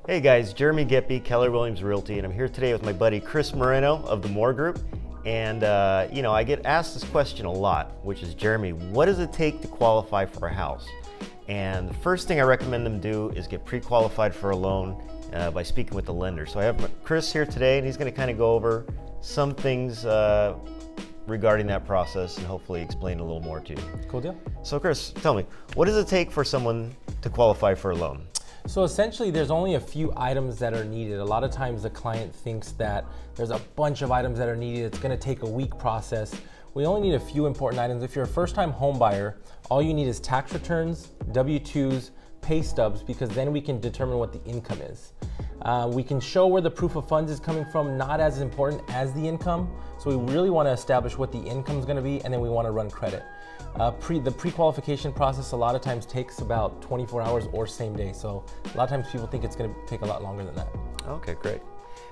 Hey guys, Jerimie Geppi, Keller Williams Realty, and I'm here today with my buddy Chris Moreno of the Moore Group. And I get asked this question a lot, which is, Jerimie, what does it take to qualify for a house? And the first thing I recommend them do is get pre-qualified for a loan by speaking with the lender. So I have Chris here today, and he's going to kind of go over some things regarding that process and hopefully explain a little more to you. Cool deal. So Chris, tell me, what does it take for someone to qualify for a loan? So essentially there's only a few items that are needed. A lot of times the client thinks that there's a bunch of items that are needed. It's gonna take a week process. We only need a few important items. If you're a first-time home buyer, all you need is tax returns, W-2s, pay stubs, because then we can determine what the income is. We can show where the proof of funds is coming from, not as important as the income. So we really want to establish what the income is going to be, and then we want to run credit. The pre-qualification process a lot of times takes about 24 hours or same day. So a lot of times people think it's going to take a lot longer than that. Okay, great.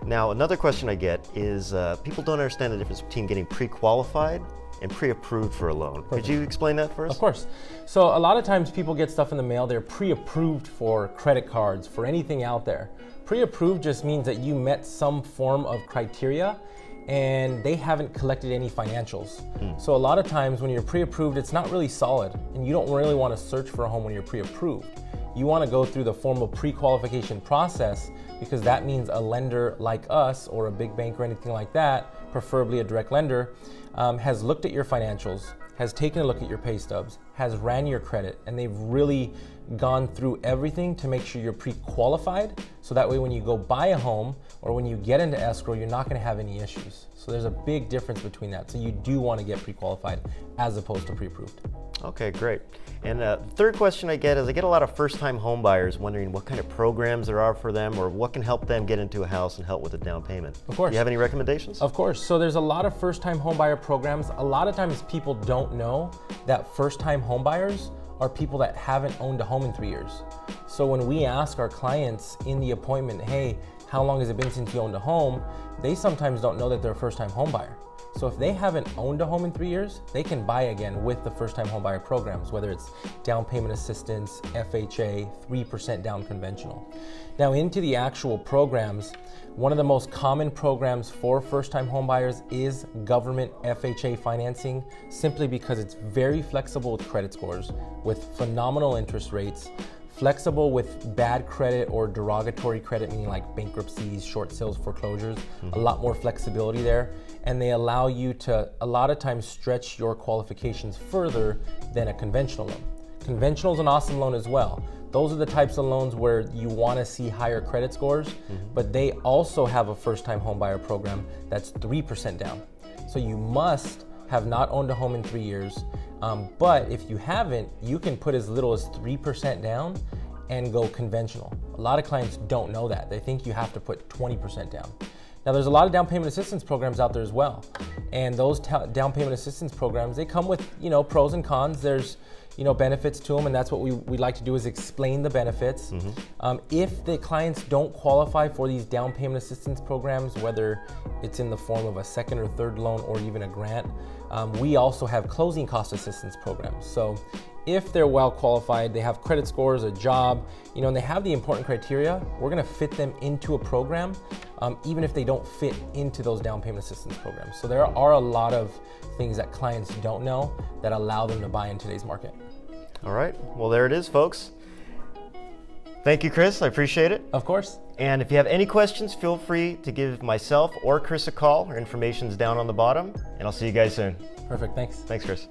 Now another question I get is people don't understand the difference between getting pre-qualified and pre-approved for a loan. Perfect. Could you explain that for us? Of course. So a lot of times people get stuff in the mail, they're pre-approved for credit cards, for anything out there. Pre-approved just means that you met some form of criteria and they haven't collected any financials. So a lot of times when you're pre-approved, it's not really solid, and you don't really want to search for a home when you're pre-approved. You want to go through the formal pre-qualification process, because that means a lender like us or a big bank or anything like that, preferably a direct lender, has looked at your financials, has taken a look at your pay stubs, has ran your credit, and they've really gone through everything to make sure you're pre-qualified, so that way when you go buy a home or when you get into escrow, you're not going to have any issues. So there's a big difference between that. So you do want to get pre-qualified as opposed to pre-approved. Okay, great. And the third question I get is, I get a lot of first-time home buyers wondering what kind of programs there are for them, or what can help them get into a house and help with a down payment. Of course. Do you have any recommendations? Of course. So there's a lot of first-time home buyer programs. A lot of times people don't know that first-time home buyers are people that haven't owned a home in 3 years. So when we ask our clients in the appointment, hey, how long has it been since you owned a home? They sometimes don't know that they're a first-time home buyer. So if they haven't owned a home in 3 years, they can buy again with the first-time home buyer programs, whether it's down payment assistance, FHA, 3% down conventional. Now into the actual programs, one of the most common programs for first-time home buyers is government FHA financing, simply because it's very flexible with credit scores, with phenomenal interest rates, flexible with bad credit or derogatory credit, meaning like bankruptcies, short sales, foreclosures, a lot more flexibility there. And they allow you to, a lot of times, stretch your qualifications further than a conventional loan. Conventional is an awesome loan as well. Those are the types of loans where you want to see higher credit scores, but they also have a first-time home buyer program that's 3% down. So you must have not owned a home in 3 years, but if you haven't, you can put as little as 3% down and go conventional. A lot of clients don't know that. They think you have to put 20% down. Now there's a lot of down payment assistance programs out there as well. And those down payment assistance programs, they come with, pros and cons. There's, benefits to them, and that's what we like to do, is explain the benefits. If the clients don't qualify for these down payment assistance programs, whether it's in the form of a second or third loan or even a grant, we also have closing cost assistance programs. So if they're well qualified, they have credit scores, a job, and they have the important criteria, we're gonna fit them into a program, even if they don't fit into those down payment assistance programs. So there are a lot of things that clients don't know that allow them to buy in today's market. All right, well there it is, folks. Thank you, Chris, I appreciate it. Of course. And if you have any questions, feel free to give myself or Chris a call. Our information's down on the bottom, and I'll see you guys soon. Perfect, thanks. Thanks, Chris.